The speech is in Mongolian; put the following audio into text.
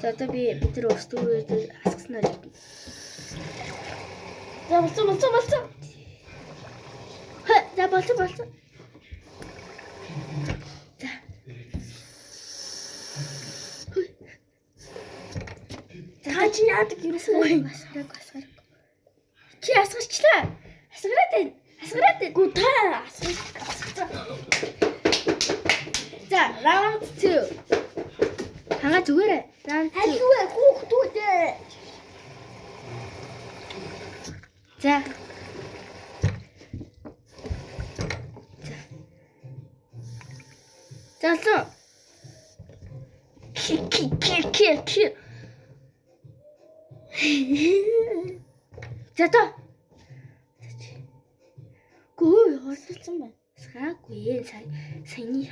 За одоо би бид нар өрстүүрээр асгаснаар. За болсон. За болсон. За. За чи яадаг ерөөсөө асгараг. Чи асгарчлаа. Асгараад байна. Гү та асгарч. За, round 2. Ханга зүгээрээ. Round 2. Алгүй хүүхдүүдээ. За. Залуу. Ки. За. Гүү хоолцсон байна. Саагүй саяны